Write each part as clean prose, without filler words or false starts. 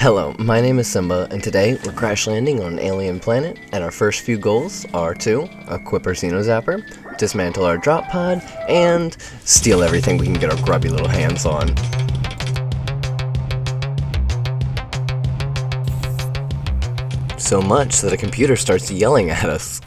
Hello, my name is Simba, and today we're crash landing on an alien planet, and our first few goals are to equip our Xenozapper, dismantle our drop pod, and steal everything we can get our grubby little hands on. So much that a computer starts yelling at us.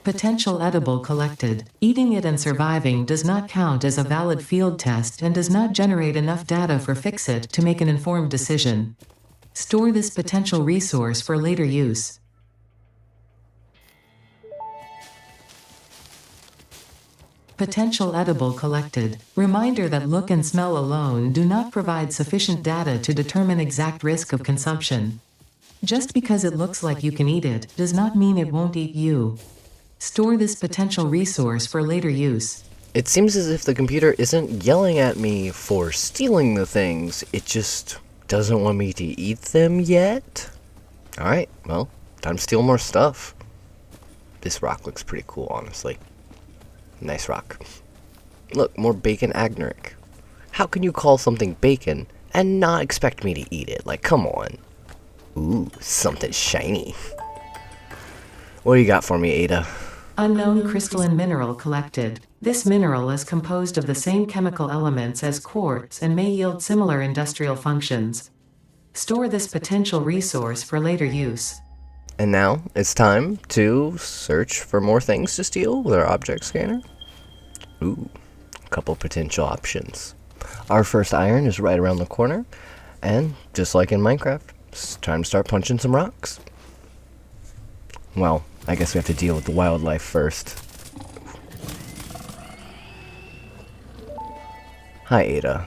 Potential edible collected. Eating it and surviving does not count as a valid field test and does not generate enough data for Ficsit to make an informed decision. Store this potential resource for later use. Potential edible collected. Reminder that look and smell alone do not provide sufficient data to determine exact risk of consumption. Just because it looks like you can eat it does not mean it won't eat you. Store this potential resource for later use. It seems as if the computer isn't yelling at me for stealing the things, it just doesn't want me to eat them yet? Alright, well, time to steal more stuff. This rock looks pretty cool, honestly. Nice rock. Look, more bacon agneric. How can you call something bacon and not expect me to eat it? Like, come on. Ooh, something shiny. What do you got for me, Ada? Unknown crystalline mineral collected. This mineral is composed of the same chemical elements as quartz and may yield similar industrial functions. Store this potential resource for later use. And now it's time to search for more things to steal with our object scanner. Ooh, a couple potential options. Our first iron is right around the corner, and just like in Minecraft, it's time to start punching some rocks. Well, I guess we have to deal with the wildlife first. Hi, Ada.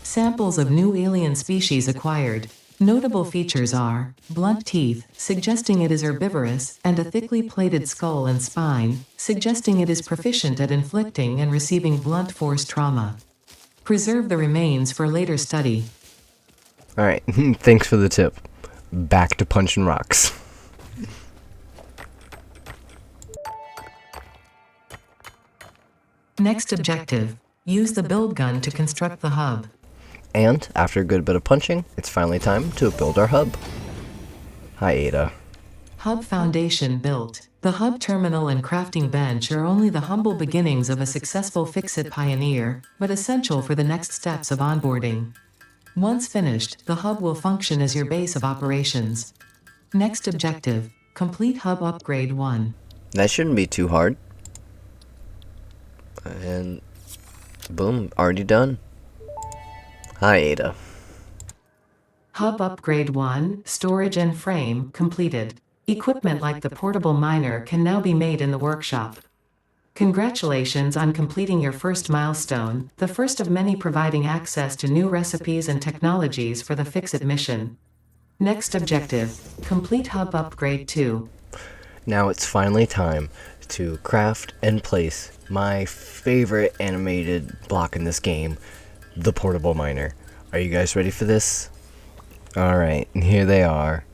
Samples of new alien species acquired. Notable features are blunt teeth, suggesting it is herbivorous, and a thickly plated skull and spine, suggesting it is proficient at inflicting and receiving blunt force trauma. Preserve the remains for later study. Alright, thanks for the tip. Back to punching rocks. Next objective. Use the build gun to construct the hub. And, after a good bit of punching, it's finally time to build our hub. Hi, Ada. Hub foundation built. The hub terminal and crafting bench are only the humble beginnings of a successful Ficsit pioneer, but essential for the next steps of onboarding. Once finished, the hub will function as your base of operations. Next objective. Complete hub upgrade 1. That shouldn't be too hard. And boom, already done. Hi, Ada. Hub upgrade 1, storage and frame, completed. Equipment like the portable miner can now be made in the workshop. Congratulations on completing your first milestone, the first of many providing access to new recipes and technologies for the Ficsit mission. Next objective, complete hub upgrade 2. Now it's finally time to craft and place my favorite animated block in this game, the portable miner. Are you guys ready for this? Alright, here they are.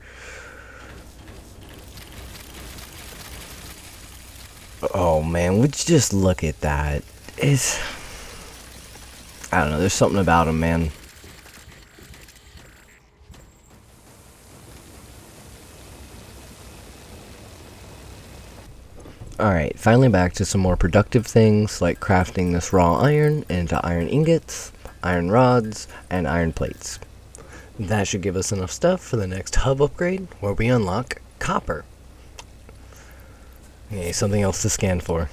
Oh man, would you just look at that? I don't know, there's something about them, man. Alright, finally back to some more productive things, like crafting this raw iron into iron ingots, iron rods, and iron plates. That should give us enough stuff for the next hub upgrade, where we unlock copper. Yay, something else to scan for.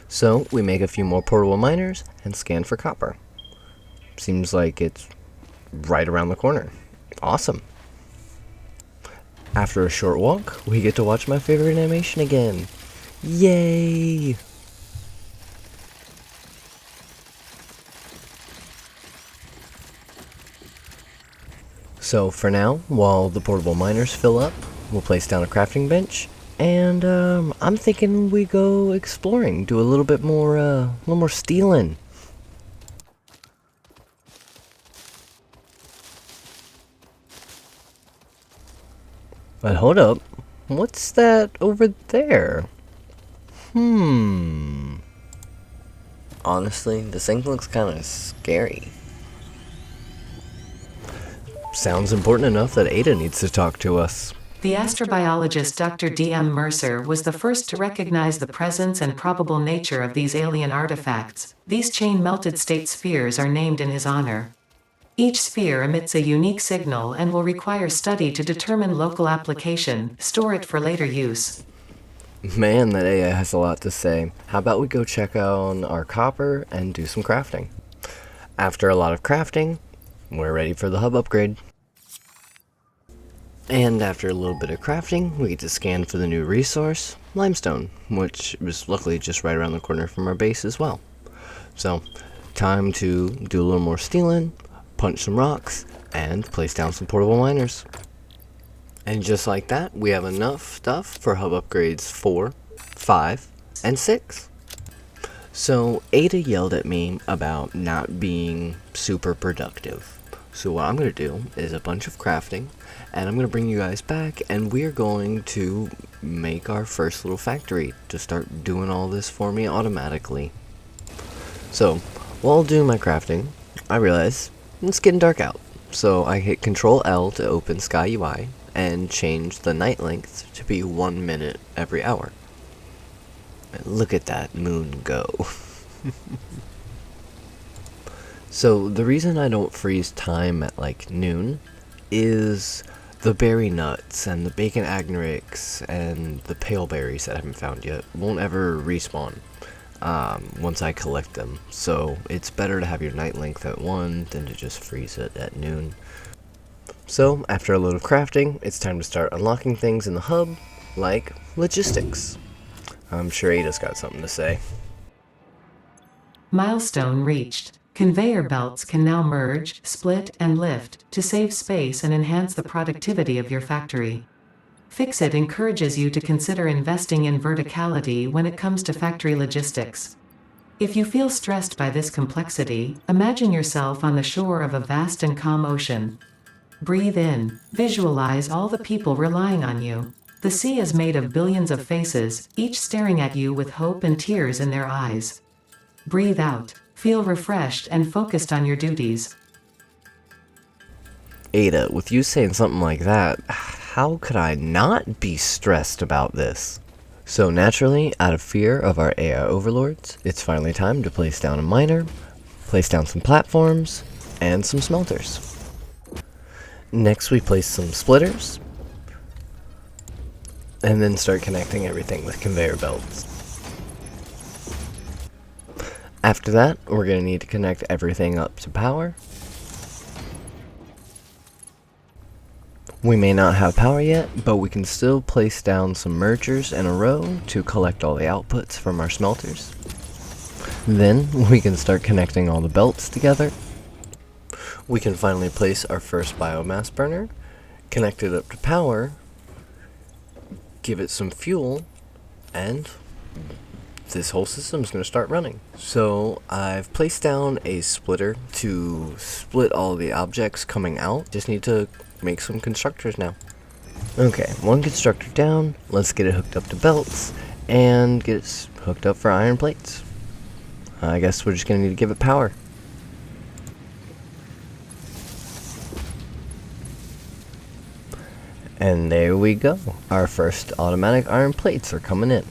So, we make a few more portable miners, and scan for copper. Seems like it's right around the corner. Awesome. After a short walk, we get to watch my favorite animation again. Yay! So for now, while the portable miners fill up, we'll place down a crafting bench, and I'm thinking we go exploring, do a little more stealing. But hold up, what's that over there? Honestly, this thing looks kind of scary. Sounds important enough that Ada needs to talk to us. The astrobiologist Dr. D.M. Mercer was the first to recognize the presence and probable nature of these alien artifacts. These chain-melted state spheres are named in his honor. Each sphere emits a unique signal and will require study to determine local application, store it for later use. Man, that AI has a lot to say. How about we go check out our copper and do some crafting? After a lot of crafting, we're ready for the hub upgrade. And after a little bit of crafting, we get to scan for the new resource, limestone, which is luckily just right around the corner from our base as well. So, time to do a little more stealing, punch some rocks, and place down some portable miners. And just like that, we have enough stuff for hub upgrades 4, 5, and 6. So, Ada yelled at me about not being super productive. So what I'm going to do is a bunch of crafting, and I'm going to bring you guys back, and we're going to make our first little factory to start doing all this for me automatically. So, while doing my crafting, I realize it's getting dark out. So I hit Control L to open SkyUI, and change the night length to be 1 minute every hour. Look at that moon go. So the reason I don't freeze time at like noon is the berry nuts and the bacon agnerics and the pale berries that I haven't found yet won't ever respawn once I collect them. So it's better to have your night length at 1 than to just freeze it at noon. So after a load of crafting, it's time to start unlocking things in the hub, like logistics. I'm sure Ada's got something to say. Milestone reached. Conveyor belts can now merge, split, and lift to save space and enhance the productivity of your factory. Ficsit encourages you to consider investing in verticality when it comes to factory logistics. If you feel stressed by this complexity, imagine yourself on the shore of a vast and calm ocean. Breathe in. Visualize all the people relying on you. The sea is made of billions of faces, each staring at you with hope and tears in their eyes. Breathe out. Feel refreshed and focused on your duties. Ada, with you saying something like that, how could I not be stressed about this? So naturally, out of fear of our AI overlords, it's finally time to place down a miner, place down some platforms, and some smelters. Next we place some splitters, and then start connecting everything with conveyor belts. After that, we're going to need to connect everything up to power. We may not have power yet, but we can still place down some mergers in a row to collect all the outputs from our smelters. Then we can start connecting all the belts together. We can finally place our first biomass burner, connect it up to power, give it some fuel, and this whole system is going to start running. So I've placed down a splitter to split all the objects coming out. Just need to make some constructors now. Okay, one constructor down. Let's get it hooked up to belts and get it hooked up for iron plates. I guess we're just going to need to give it power. And there we go. Our first automatic iron plates are coming in.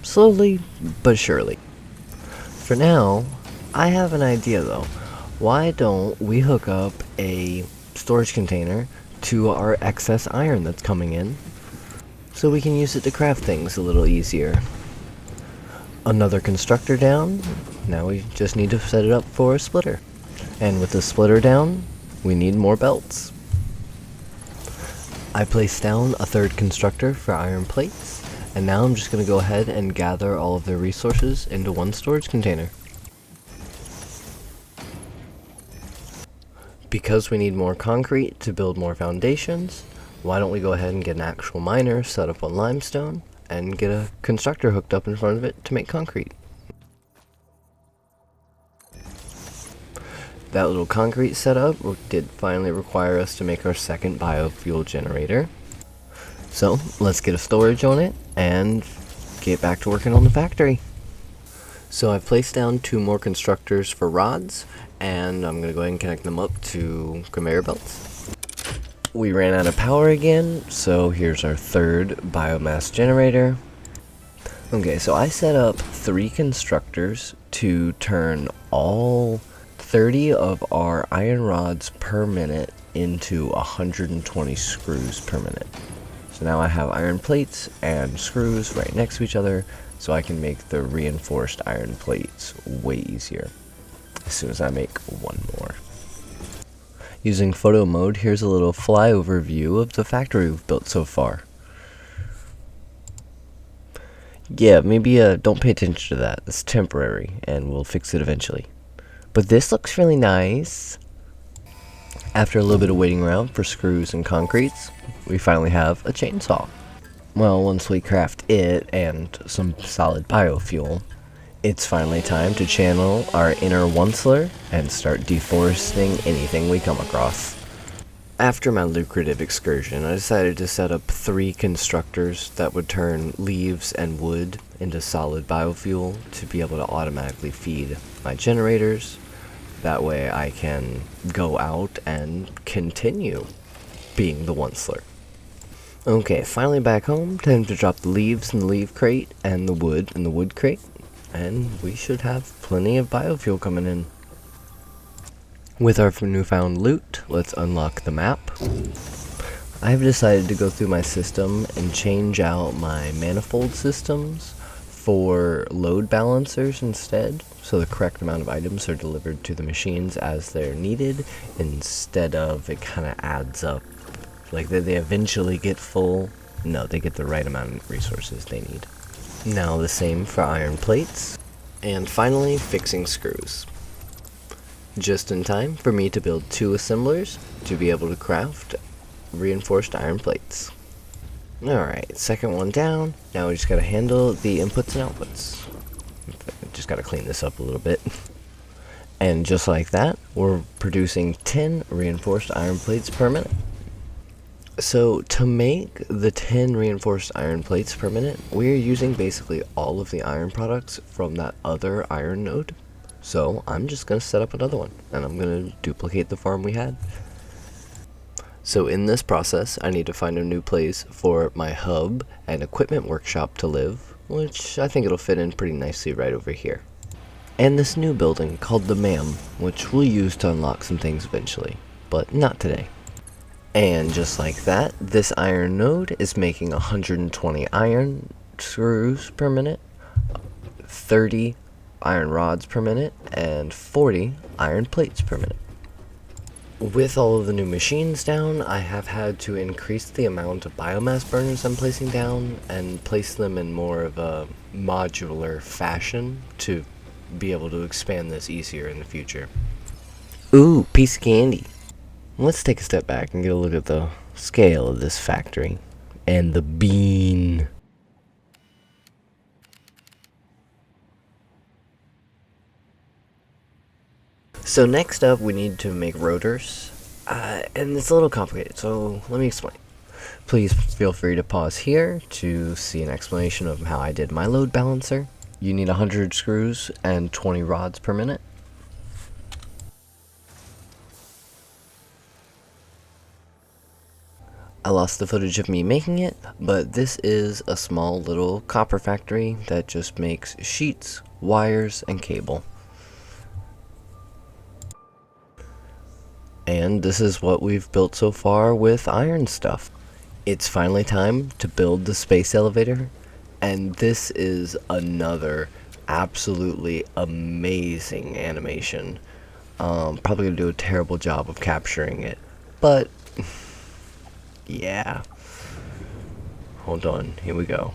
Slowly, but surely. For now, I have an idea though. Why don't we hook up a storage container to our excess iron that's coming in, so we can use it to craft things a little easier. Another constructor down. Now we just need to set it up for a splitter. And with the splitter down, we need more belts. I placed down a third constructor for iron plates, and now I'm just going to go ahead and gather all of their resources into one storage container. Because we need more concrete to build more foundations, why don't we go ahead and get an actual miner set up on limestone and get a constructor hooked up in front of it to make concrete. That little concrete setup did finally require us to make our second biofuel generator. So let's get a storage on it and get back to working on the factory. So I've placed down 2 more constructors for rods, and I'm going to go ahead and connect them up to conveyor belts. We ran out of power again, so here's our 3rd biomass generator. Okay, so I set up 3 constructors to turn all 30 of our iron rods per minute into 120 screws per minute. So now I have iron plates and screws right next to each other, so I can make the reinforced iron plates way easier as soon as I make 1 more. Using photo mode, here's a little flyover view of the factory we've built so far. Yeah, maybe don't pay attention to that. It's temporary, and we'll fix it eventually. But this looks really nice. After a little bit of waiting around for screws and concretes, we finally have a chainsaw. Well, once we craft it and some solid biofuel, it's finally time to channel our inner Onceler and start deforesting anything we come across. After my lucrative excursion, I decided to set up 3 constructors that would turn leaves and wood into solid biofuel to be able to automatically feed my generators. That way I can go out and continue being the Onceler. Okay, finally back home. Time to drop the leaves in the leaf crate and the wood in the wood crate. And we should have plenty of biofuel coming in. With our newfound loot, let's unlock the map. I've decided to go through my system and change out my manifold systems for load balancers instead, so the correct amount of items are delivered to the machines as they're needed, instead of it kind of adds up. Like they eventually get full. No, they get the right amount of resources they need. Now the same for iron plates. And finally, fixing screws. Just in time for me to build 2 assemblers to be able to craft reinforced iron plates. Alright, second one down. Now we just gotta handle the inputs and outputs. Just gotta clean this up a little bit. And just like that, we're producing 10 reinforced iron plates per minute. So to make the 10 reinforced iron plates per minute, we're using basically all of the iron products from that other iron node. So I'm just going to set up another one, and I'm going to duplicate the farm we had. So in this process, I need to find a new place for my hub and equipment workshop to live, which I think it'll fit in pretty nicely right over here. And this new building called the MAM, which we'll use to unlock some things eventually, but not today. And just like that, this iron node is making 120 iron screws per minute, 30 iron rods per minute, and 40 iron plates per minute. With all of the new machines down, I have had to increase the amount of biomass burners I'm placing down and place them in more of a modular fashion to be able to expand this easier in the future. Ooh, piece of candy. Let's take a step back and get a look at the scale of this factory. And the bean. So next up we need to make rotors. And it's a little complicated, so let me explain. Please feel free to pause here to see an explanation of how I did my load balancer. You need 100 screws and 20 rods per minute. I lost the footage of me making it, but this is a small little copper factory that just makes sheets, wires, and cable. And this is what we've built so far with iron stuff. It's finally time to build the space elevator, and this is another absolutely amazing animation. Probably gonna do a terrible job of capturing it, but yeah. Hold on, here we go.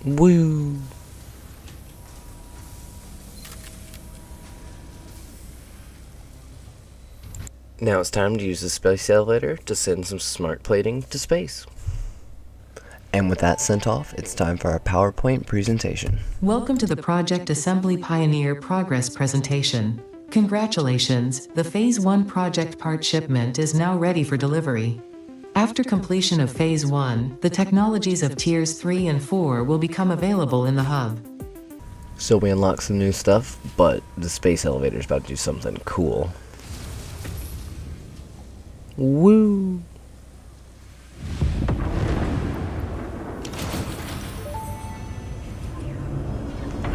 Woo! Now it's time to use the space elevator to send some smart plating to space. And with that sent off, it's time for our PowerPoint presentation. Welcome to the Project Assembly Pioneer Progress Presentation. Congratulations, the Phase 1 project part shipment is now ready for delivery. After completion of Phase 1, the technologies of Tiers 3 and 4 will become available in the hub. So we unlock some new stuff, but the space elevator is about to do something cool. Woo!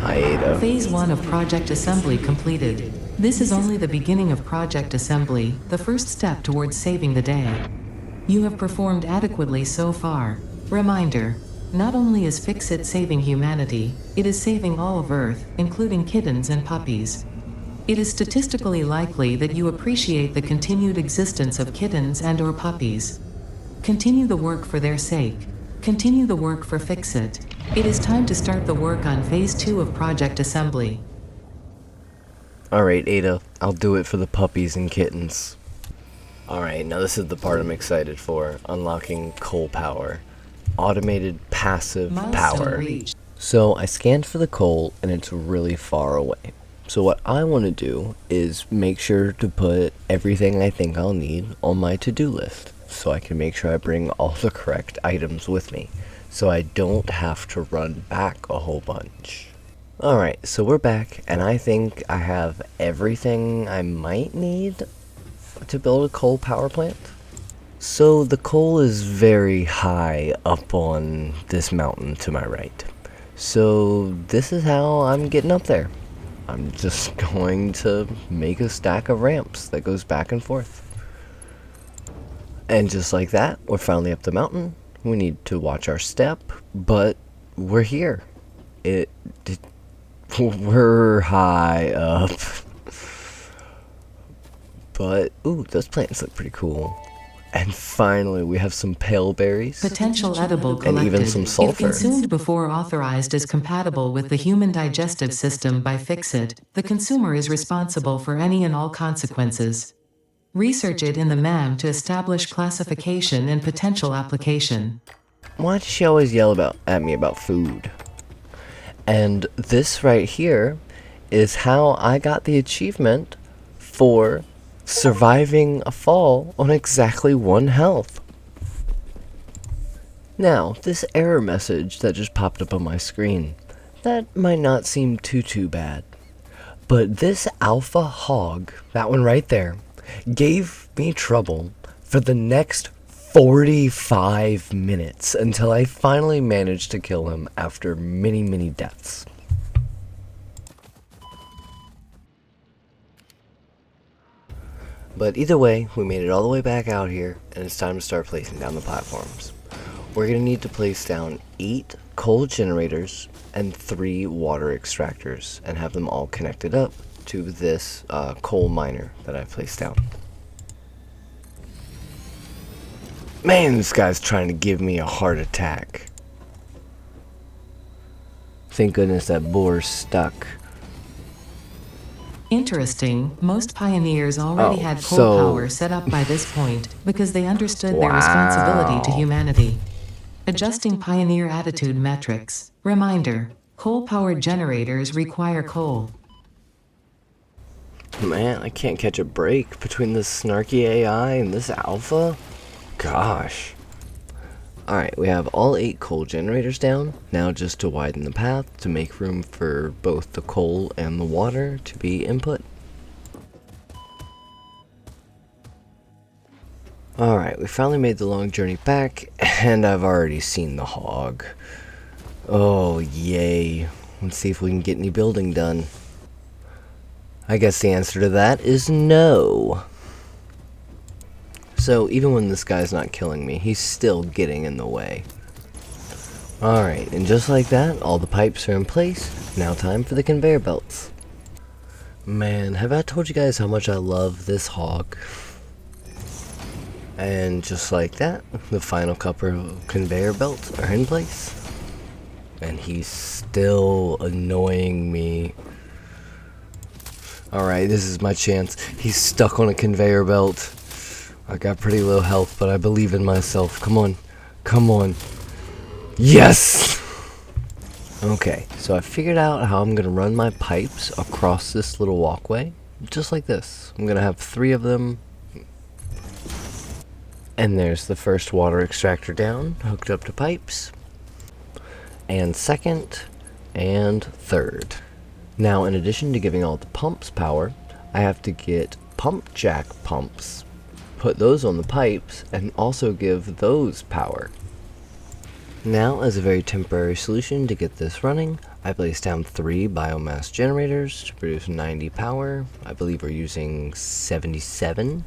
Hi, Ada. Phase 1 of Project Assembly completed. This is only the beginning of Project Assembly, the first step towards saving the day. You have performed adequately so far. Reminder: not only is Ficsit saving humanity, it is saving all of Earth, including kittens and puppies. It is statistically likely that you appreciate the continued existence of kittens and/or puppies. Continue the work for their sake. Continue the work for Ficsit. It is time to start the work on Phase 2 of Project Assembly. Alright, Ada, I'll do it for the puppies and kittens. Alright, now this is the part I'm excited for. Unlocking coal power. Automated passive power. Reached. So I scanned for the coal and it's really far away. So what I want to do is make sure to put everything I think I'll need on my to-do list, so I can make sure I bring all the correct items with me, so I don't have to run back a whole bunch. Alright, so we're back, and I think I have everything I might need to build a coal power plant. So the coal is very high up on this mountain to my right. So this is how I'm getting up there. I'm just going to make a stack of ramps that goes back and forth. And just like that, we're finally up the mountain. We need to watch our step, but we're here. We're high up. But, ooh, those plants look pretty cool. And finally, we have some pale berries. Potential edible collected. And even some sulfur. If consumed before authorized as compatible with the human digestive system by Ficsit, the consumer is responsible for any and all consequences. Research it in the MAM to establish classification and potential application. Why does she always yell at me about food? And this right here is how I got the achievement for surviving a fall on exactly 1 health. Now, this error message that just popped up on my screen, that might not seem too bad. But this alpha hog, that one right there, gave me trouble for the next 45 minutes until I finally managed to kill him after many deaths. But either way, we made it all the way back out here, and it's time to start placing down the platforms. We're going to need to place down 8 coal generators and 3 water extractors, and have them all connected up to this coal miner that I placed down. Man, this guy's trying to give me a heart attack. Thank goodness that bore's stuck. Interesting, most pioneers already had coal power set up by this point, because they understood their responsibility to humanity. Adjusting pioneer attitude metrics. Reminder: coal-powered generators require coal. Man, I can't catch a break between this snarky AI and this alpha. Gosh. Alright, we have all 8 coal generators down. Now just to widen the path to make room for both the coal and the water to be input. Alright, we finally made the long journey back, and I've already seen the hog. Oh, yay. Let's see if we can get any building done. I guess the answer to that is no. So even when this guy's not killing me, he's still getting in the way. Alright, and just like that, all the pipes are in place. Now time for the conveyor belts. Man, have I told you guys how much I love this hog? And just like that, the final couple of conveyor belts are in place. And he's still annoying me. Alright, this is my chance. He's stuck on a conveyor belt. I got pretty low health, but I believe in myself. Come on. Come on. Yes! Okay, so I figured out how I'm gonna run my pipes across this little walkway, just like this. I'm gonna have 3 of them. And there's the first water extractor down, hooked up to pipes. And second, and third. Now, in addition to giving all the pumps power, I have to get pump jack pumps, put those on the pipes, and also give those power. Now, as a very temporary solution to get this running, I placed down 3 biomass generators to produce 90 power. I believe we're using 77.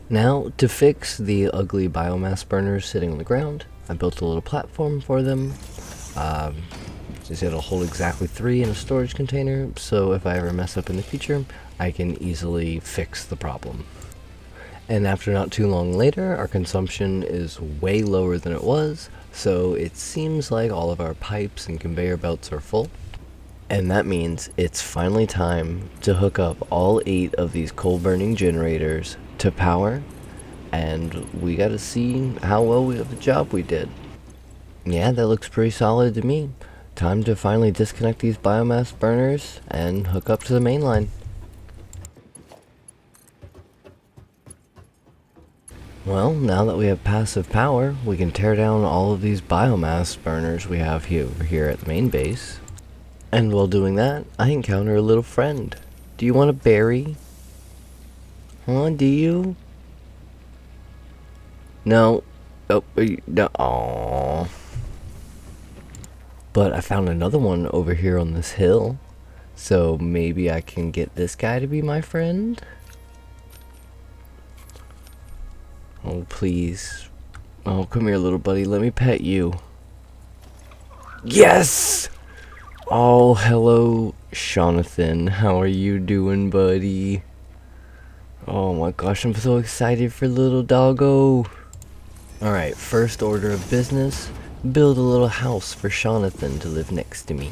Now, to fix the ugly biomass burners sitting on the ground, I built a little platform for them. Just it'll hold exactly 3 in a storage container, so if I ever mess up in the future, I can easily fix the problem. And after not too long later, our consumption is way lower than it was, so it seems like all of our pipes and conveyor belts are full. And that means it's finally time to hook up all 8 of these coal-burning generators to power, and we gotta see how well of a job we did. Yeah, that looks pretty solid to me. Time to finally disconnect these biomass burners and hook up to the main line. Well, now that we have passive power, we can tear down all of these biomass burners we have here at the main base. And while doing that, I encounter a little friend. Do you want a berry? Huh, do you? No. Oh, no. Aww. But I found another one over here on this hill. So maybe I can get this guy to be my friend? Oh, please. Oh, come here, little buddy. Let me pet you. Yes! Oh, hello, Jonathan. How are you doing, buddy? Oh my gosh, I'm so excited for little doggo. Alright, first order of business. Build a little house for Jonathan to live next to me.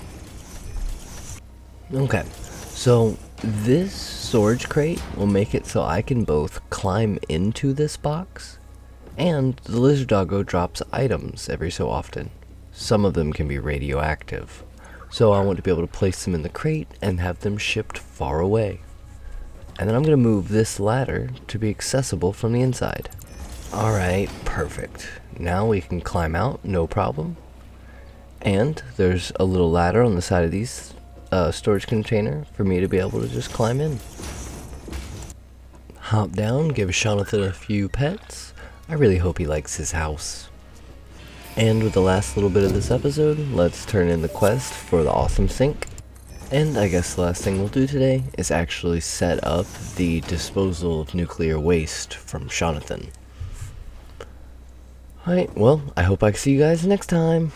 Okay, so this storage crate will make it so I can both climb into this box, and the lizard doggo drops items every so often. Some of them can be radioactive, so I want to be able to place them in the crate and have them shipped far away. And then I'm going to move this ladder to be accessible from the inside. Alright, perfect. Now we can climb out, no problem. And there's a little ladder on the side of these storage container for me to be able to just climb in. Hop down, give Jonathan a few pets. I really hope he likes his house. And with the last little bit of this episode, let's turn in the quest for the awesome sink. And I guess the last thing we'll do today is actually set up the disposal of nuclear waste from Jonathan. Alright, well, I hope I see you guys next time.